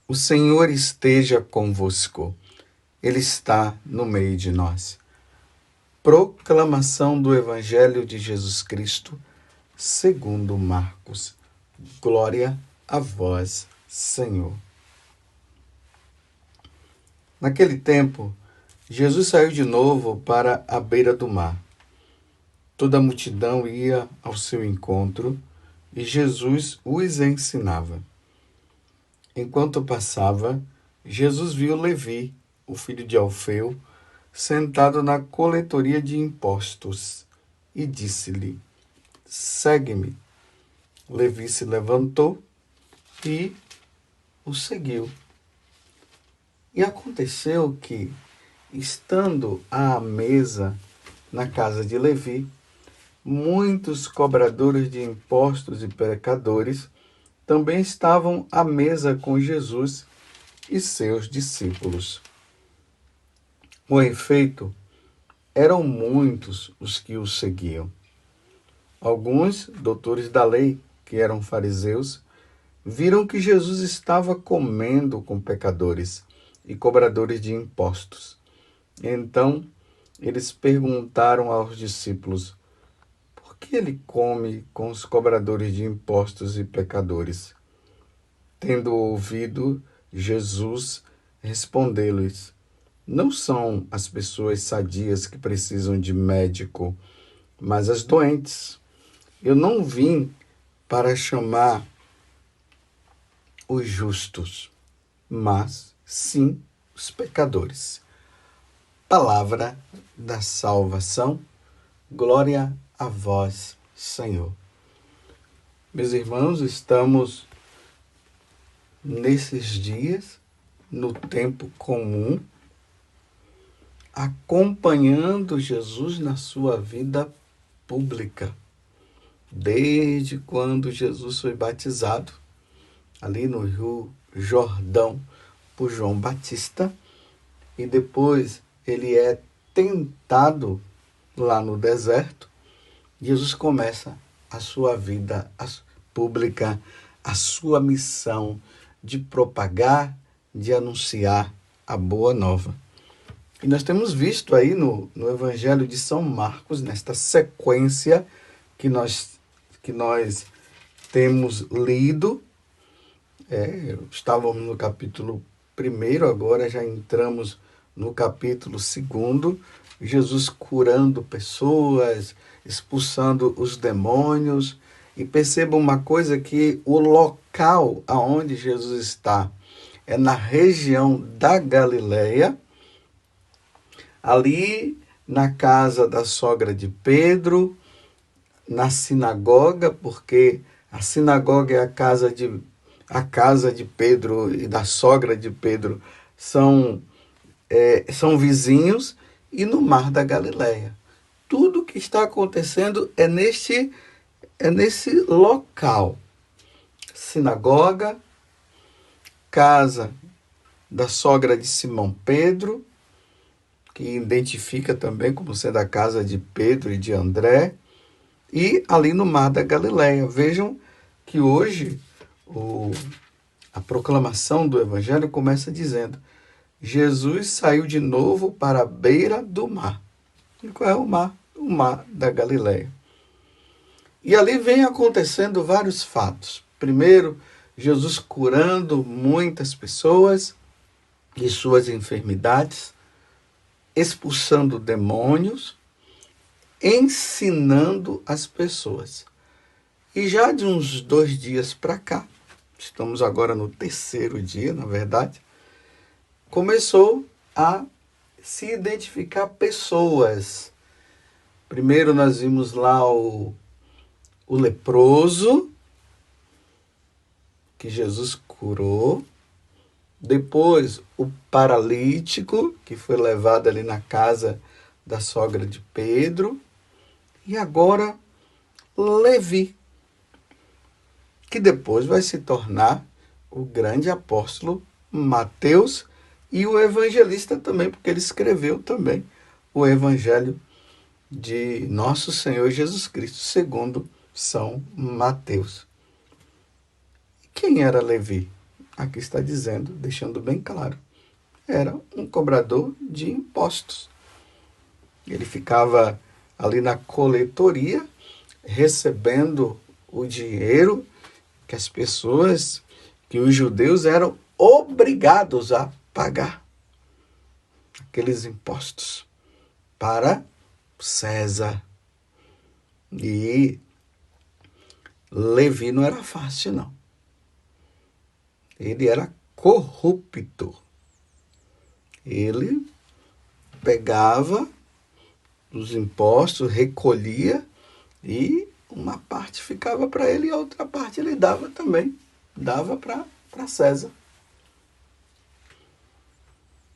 O Senhor esteja convosco. Ele está no meio de nós. Proclamação do Evangelho de Jesus Cristo, segundo Marcos. Glória a vós, Senhor. Naquele tempo, Jesus saiu de novo para a beira do mar. Toda a multidão ia ao seu encontro e Jesus os ensinava. Enquanto passava, Jesus viu Levi, o filho de Alfeu, sentado na coletoria de impostos, e disse-lhe: Segue-me. Levi se levantou e o seguiu. E aconteceu que, estando à mesa na casa de Levi, muitos cobradores de impostos e pecadores também estavam à mesa com Jesus e seus discípulos. Com efeito, eram muitos os que o seguiam. Alguns doutores da lei, que eram fariseus, viram que Jesus estava comendo com pecadores e cobradores de impostos. Então, eles perguntaram aos discípulos: por que ele come com os cobradores de impostos e pecadores? Tendo ouvido, Jesus respondeu-lhes: não são as pessoas sadias que precisam de médico, mas as doentes. Eu não vim para chamar os justos, mas sim os pecadores. Palavra da salvação. Glória a vós, Senhor. Meus irmãos, estamos nesses dias, no tempo comum, acompanhando Jesus na sua vida pública. Desde quando Jesus foi batizado, ali no Rio Jordão, por João Batista, e depois ele é tentado lá no deserto, Jesus começa a sua vida pública, a sua missão de propagar, de anunciar a boa nova. E nós temos visto aí no Evangelho de São Marcos, nesta sequência que nós temos lido, estávamos no capítulo 1, agora já entramos no capítulo 2, Jesus curando pessoas, expulsando os demônios. E perceba uma coisa, que o local aonde Jesus está é na região da Galileia, ali na casa da sogra de Pedro, na sinagoga, porque a sinagoga é a casa de Pedro e da sogra de Pedro são vizinhos, e no mar da Galileia. Tudo que está acontecendo é nesse local. Sinagoga, casa da sogra de Simão Pedro, que identifica também como sendo a casa de Pedro e de André, e ali no mar da Galileia. Vejam que hoje a proclamação do Evangelho começa dizendo: Jesus saiu de novo para a beira do mar. E qual é o mar? O mar da Galileia. E ali vem acontecendo vários fatos. Primeiro, Jesus curando muitas pessoas de suas enfermidades, expulsando demônios, ensinando as pessoas. E já de uns 2 dias para cá, estamos agora no 3º dia, na verdade, começou a se identificar pessoas. Primeiro nós vimos lá o leproso, que Jesus curou. Depois o paralítico, que foi levado ali na casa da sogra de Pedro. E agora Levi, que depois vai se tornar o grande apóstolo Mateus, e o evangelista também, porque ele escreveu também o evangelho de nosso Senhor Jesus Cristo, segundo São Mateus. Quem era Levi? Aqui está dizendo, deixando bem claro, era um cobrador de impostos. Ele ficava ali na coletoria, recebendo o dinheiro que as pessoas, que os judeus eram obrigados a pagar. Aqueles impostos para César. E Levi não era fácil, não. Ele era corrupto. Ele pegava os impostos, recolhia e uma parte ficava para ele e a outra parte ele dava também. Dava para César.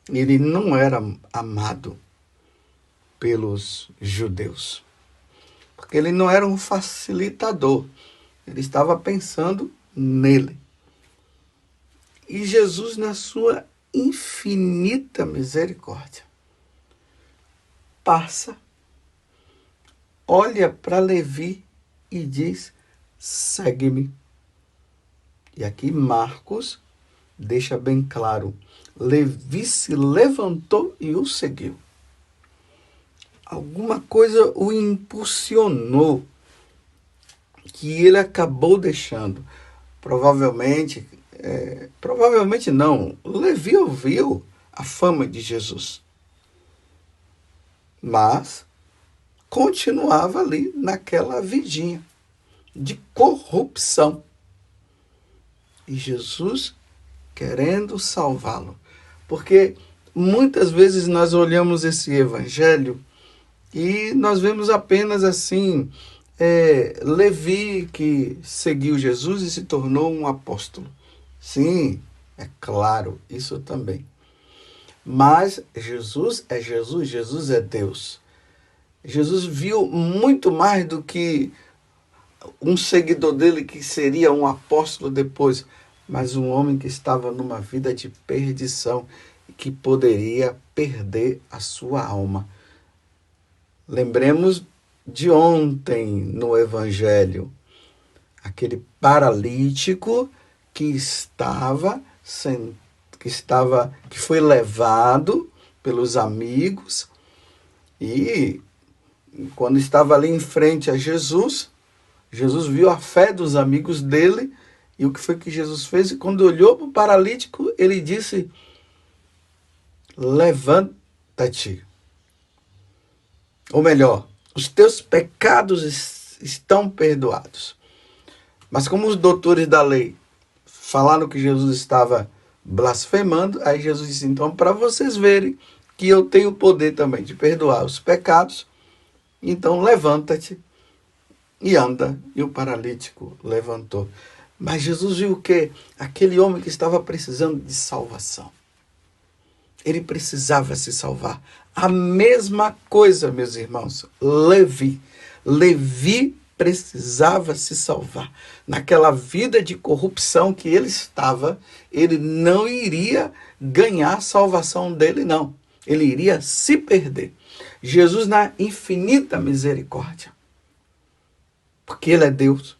Ele não era amado pelos judeus, porque ele não era um facilitador. Ele estava pensando nele. E Jesus, na sua infinita misericórdia, passa, olha para Levi e diz: segue-me. E aqui Marcos deixa bem claro, Levi se levantou e o seguiu. Alguma coisa o impulsionou, que ele acabou deixando. Provavelmente não, Levi ouviu a fama de Jesus, mas continuava ali naquela vidinha de corrupção. E Jesus querendo salvá-lo. Porque muitas vezes nós olhamos esse evangelho e nós vemos apenas assim, Levi que seguiu Jesus e se tornou um apóstolo. Sim, é claro, isso também. Mas Jesus é Jesus, Jesus é Deus. Jesus viu muito mais do que um seguidor dele que seria um apóstolo depois, mas um homem que estava numa vida de perdição e que poderia perder a sua alma. Lembremos de ontem no Evangelho, aquele paralítico que foi levado pelos amigos e quando estava ali em frente a Jesus, Jesus viu a fé dos amigos dele e o que foi que Jesus fez? E quando olhou para o paralítico, ele disse: levanta-te. Ou melhor, os teus pecados estão perdoados. Mas como os doutores da lei falaram que Jesus estava blasfemando, aí Jesus disse: então, para vocês verem que eu tenho o poder também de perdoar os pecados, então levanta-te e anda. E o paralítico levantou. Mas Jesus viu o quê? Aquele homem que estava precisando de salvação. Ele precisava se salvar. A mesma coisa, meus irmãos, Levi precisava se salvar. Naquela vida de corrupção que ele estava, ele não iria ganhar a salvação dele, não. Ele iria se perder. Jesus, na infinita misericórdia, porque ele é Deus,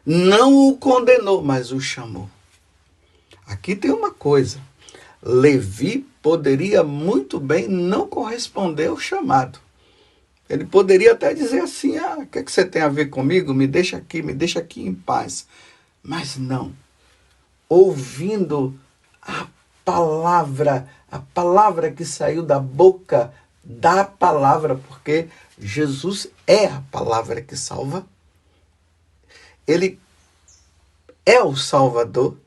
não o condenou, mas o chamou. Aqui tem uma coisa. Levi poderia muito bem não corresponder ao chamado. Ele poderia até dizer assim: o que você tem a ver comigo? Me deixa aqui em paz. Mas não. Ouvindo a palavra que saiu da boca da palavra, porque Jesus é a palavra que salva. Ele é o Salvador.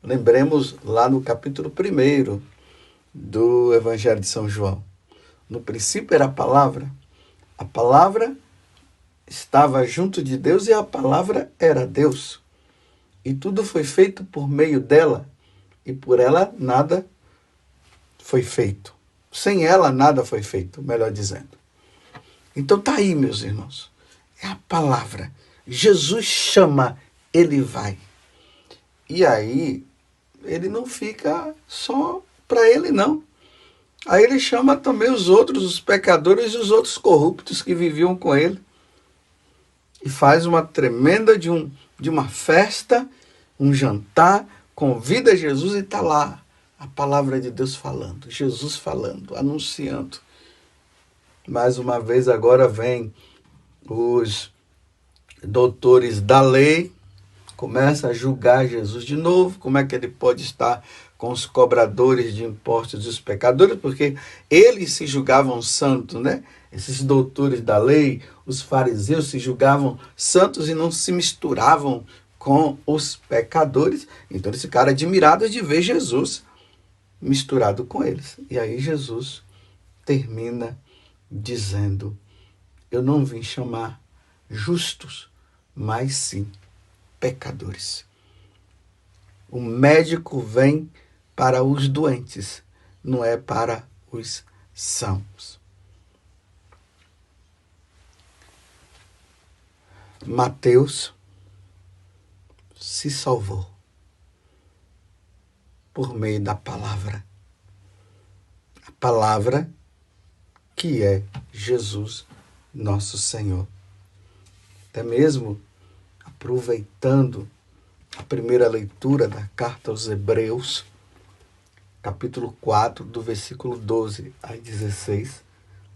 Lembremos lá no capítulo 1 do Evangelho de São João. No princípio era a palavra estava junto de Deus e a palavra era Deus. E tudo foi feito por meio dela, e por ela nada foi feito. Sem ela nada foi feito, melhor dizendo. Então tá aí, meus irmãos. É a palavra. Jesus chama, ele vai. E aí, ele não fica só para ele, não. Aí ele chama também os outros, os pecadores e os outros corruptos que viviam com ele. E faz uma tremenda de uma festa, um jantar, convida Jesus e está lá a palavra de Deus falando, Jesus falando, anunciando. Mais uma vez agora vem os doutores da lei, começa a julgar Jesus de novo, como é que ele pode estar com os cobradores de impostos e os pecadores, porque eles se julgavam santos, né? Esses doutores da lei, os fariseus se julgavam santos e não se misturavam com os pecadores. Então eles ficaram admirados de ver Jesus misturado com eles. E aí Jesus termina dizendo: eu não vim chamar justos, mas sim pecadores. O médico vem para os doentes, não é para os sãos. Mateus se salvou por meio da palavra. A palavra que é Jesus, nosso Senhor. Até mesmo aproveitando a primeira leitura da carta aos Hebreus, capítulo 4, do versículo 12 a 16,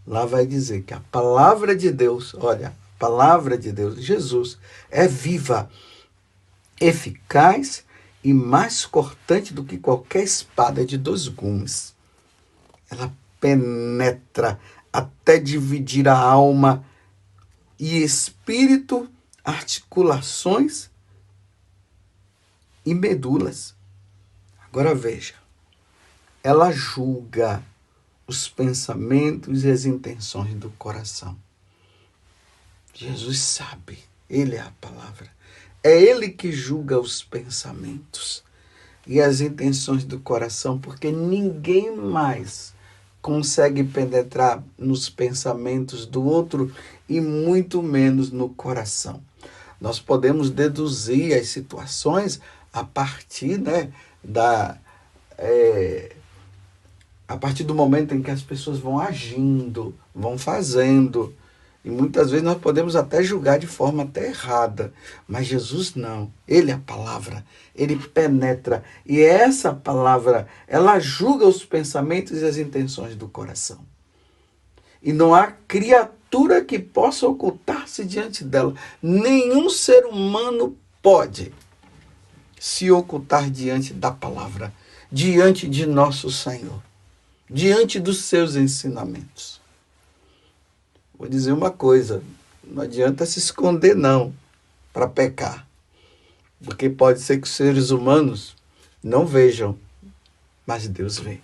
lá vai dizer que a palavra de Deus, olha, a palavra de Deus, Jesus, é viva, eficaz e mais cortante do que qualquer espada de 2 gumes. Ela penetra até dividir a alma e espírito, articulações e medulas. Agora veja, ela julga os pensamentos e as intenções do coração. Jesus sabe, ele é a palavra. É ele que julga os pensamentos e as intenções do coração, porque ninguém mais consegue penetrar nos pensamentos do outro e muito menos no coração. Nós podemos deduzir as situações a partir, né, a partir do momento em que as pessoas vão agindo, vão fazendo. E muitas vezes nós podemos até julgar de forma até errada. Mas Jesus não. Ele é a palavra. Ele penetra. E essa palavra, ela julga os pensamentos e as intenções do coração. E não há criatura que possa ocultar-se diante dela. Nenhum ser humano pode se ocultar diante da palavra, diante de nosso Senhor, diante dos seus ensinamentos. Vou dizer uma coisa, não adianta se esconder não para pecar, porque pode ser que os seres humanos não vejam, mas Deus vê.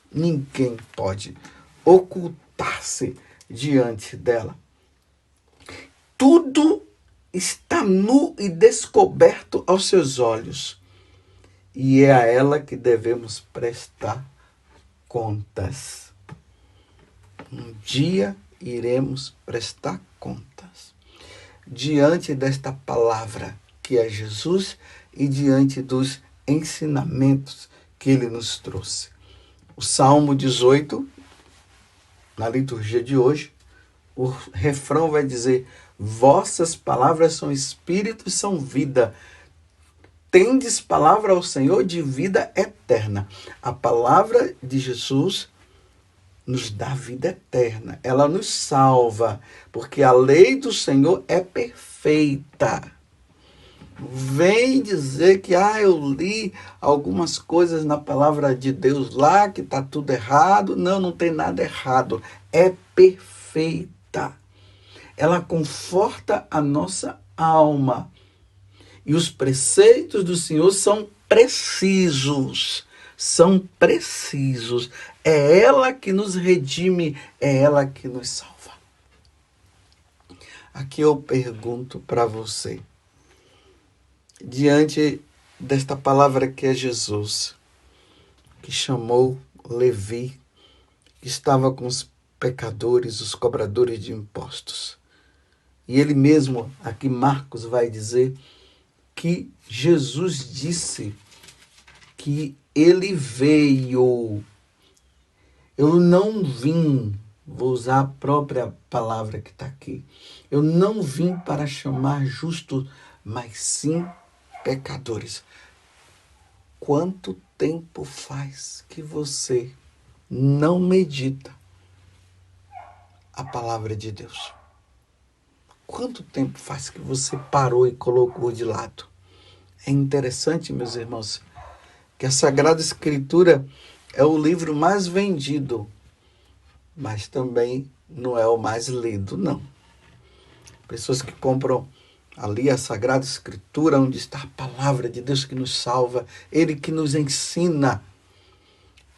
Ninguém pode ocultar-se diante dela. Tudo está nu e descoberto aos seus olhos, e é a ela que devemos prestar contas. Um dia iremos prestar contas diante desta palavra que é Jesus e diante dos ensinamentos que ele nos trouxe. O Salmo 18, na liturgia de hoje, o refrão vai dizer: vossas palavras são espírito e são vida. Tendes palavra ao Senhor de vida eterna. A palavra de Jesus nos dá vida eterna. Ela nos salva, porque a lei do Senhor é perfeita. Vem dizer que eu li algumas coisas na palavra de Deus lá, que está tudo errado. Não, não tem nada errado. É perfeita. Ela conforta a nossa alma. E os preceitos do Senhor são precisos. São precisos. É ela que nos redime, é ela que nos salva. Aqui eu pergunto para você, diante desta palavra que é Jesus, que chamou Levi, que estava com os pecadores, os cobradores de impostos. E ele mesmo, aqui Marcos vai dizer, que Jesus disse que ele veio. Eu não vim, vou usar a própria palavra que está aqui, eu não vim para chamar justos, mas sim pecadores. Quanto tempo faz que você não medita a palavra de Deus? Quanto tempo faz que você parou e colocou de lado? É interessante, meus irmãos, que a Sagrada Escritura é o livro mais vendido, mas também não é o mais lido, não. Pessoas que compram ali a Sagrada Escritura, onde está a palavra de Deus que nos salva, Ele que nos ensina,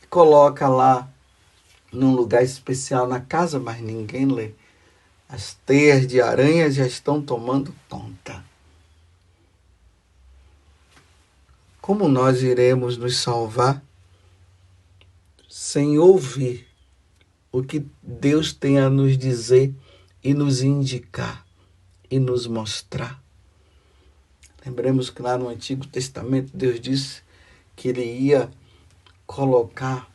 coloca lá num lugar especial na casa, mas ninguém lê. As teias de aranha já estão tomando conta. Como nós iremos nos salvar sem ouvir o que Deus tem a nos dizer e nos indicar e nos mostrar? Lembremos que lá no Antigo Testamento Deus disse que Ele ia colocar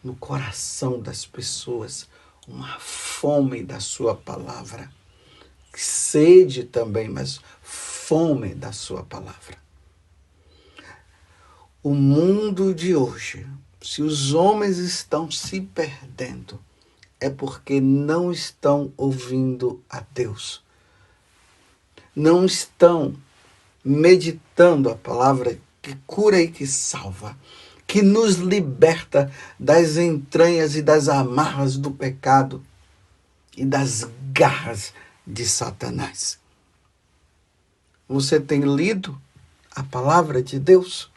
no coração das pessoas uma fome da sua palavra. Sede também, mas fome da sua palavra. O mundo de hoje, se os homens estão se perdendo, é porque não estão ouvindo a Deus. Não estão meditando a palavra que cura e que salva, que nos liberta das entranhas e das amarras do pecado e das garras de Satanás. Você tem lido a palavra de Deus?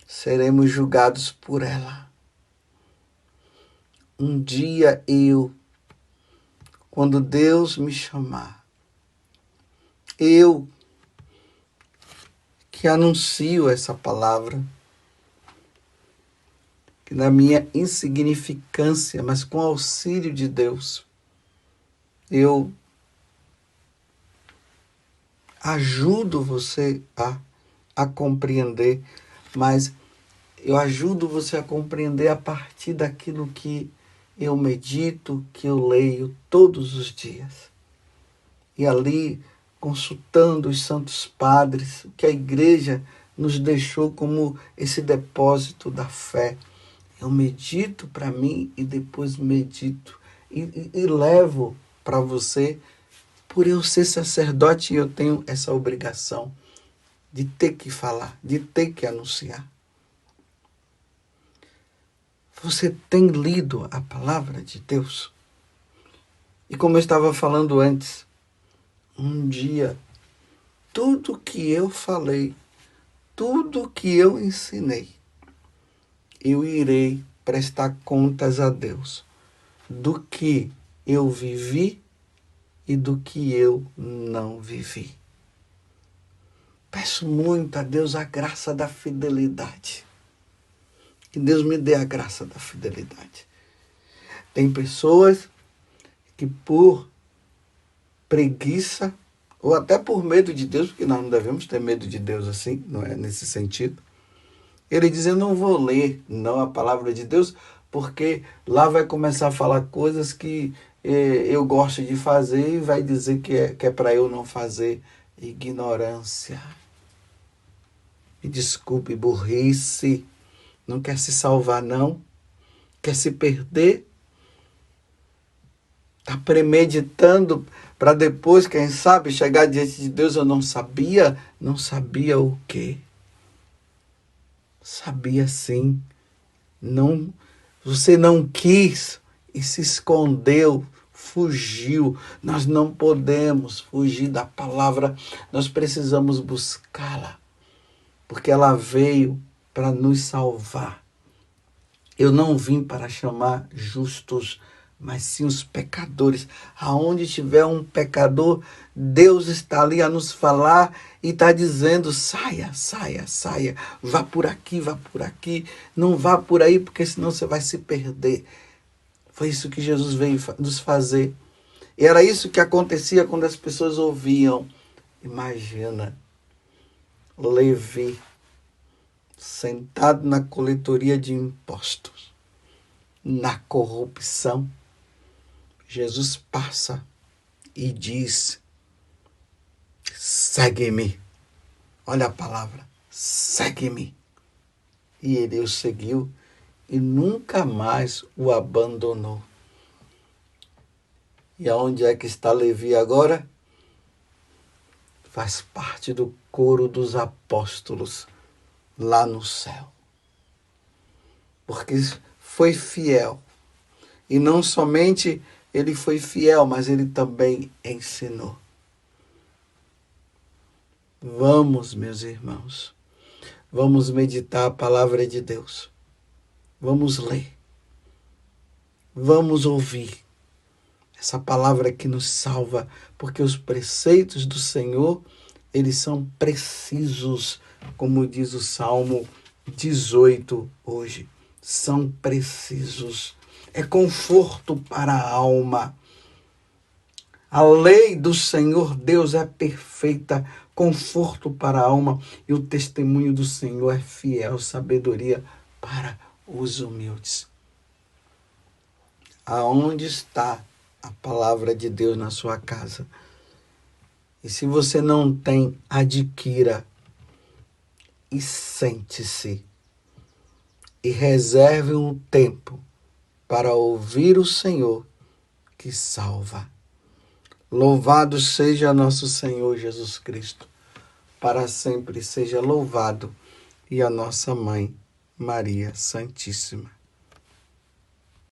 Seremos julgados por ela. Um dia quando Deus me chamar, eu que anuncio essa palavra, que na minha insignificância, mas com auxílio de Deus, eu ajudo você a compreender, mas eu ajudo você a compreender a partir daquilo que eu medito, que eu leio todos os dias. E ali, consultando os santos padres, o que a igreja nos deixou como esse depósito da fé. Eu medito para mim e depois medito e levo para você. Por eu ser sacerdote, eu tenho essa obrigação de ter que falar, de ter que anunciar. Você tem lido a palavra de Deus? E como eu estava falando antes, um dia, tudo que eu falei, tudo que eu ensinei, eu irei prestar contas a Deus do que eu vivi e do que eu não vivi. Peço muito a Deus a graça da fidelidade. Que Deus me dê a graça da fidelidade. Tem pessoas que por preguiça, ou até por medo de Deus, porque nós não devemos ter medo de Deus assim, não é nesse sentido. Ele diz, eu não vou ler não a palavra de Deus, porque lá vai começar a falar coisas que eu gosto de fazer e vai dizer que é para eu não fazer. Ignorância. Me desculpe, burrice. Não quer se salvar, não. Quer se perder. Está premeditando para depois, quem sabe, chegar diante de Deus. Eu não sabia. Não sabia o quê? Sabia sim. Não, você não quis e se escondeu, fugiu. Nós não podemos fugir da palavra. Nós precisamos buscá-la, porque ela veio para nos salvar. Eu não vim para chamar justos, mas sim os pecadores. Aonde tiver um pecador, Deus está ali a nos falar e está dizendo, saia, saia, saia, vá por aqui, não vá por aí, porque senão você vai se perder. Foi isso que Jesus veio nos fazer. E era isso que acontecia quando as pessoas ouviam. Imagina, Levi, sentado na coletoria de impostos, na corrupção, Jesus passa e diz, segue-me. Olha a palavra, segue-me. E ele o seguiu e nunca mais o abandonou. E aonde é que está Levi agora? Faz parte do coro dos apóstolos lá no céu. Porque foi fiel. E não somente ele foi fiel, mas ele também ensinou. Vamos, meus irmãos, vamos meditar a palavra de Deus. Vamos ler. Vamos ouvir essa palavra que nos salva, porque os preceitos do Senhor, eles são precisos, como diz o Salmo 18 hoje. São precisos. É conforto para a alma. A lei do Senhor Deus é perfeita, conforto para a alma, e o testemunho do Senhor é fiel, sabedoria para os humildes. Aonde está a palavra de Deus na sua casa? E se você não tem, adquira e sente-se e reserve um tempo para ouvir o Senhor que salva. Louvado seja nosso Senhor Jesus Cristo, para sempre seja louvado, e a nossa Mãe, Maria Santíssima.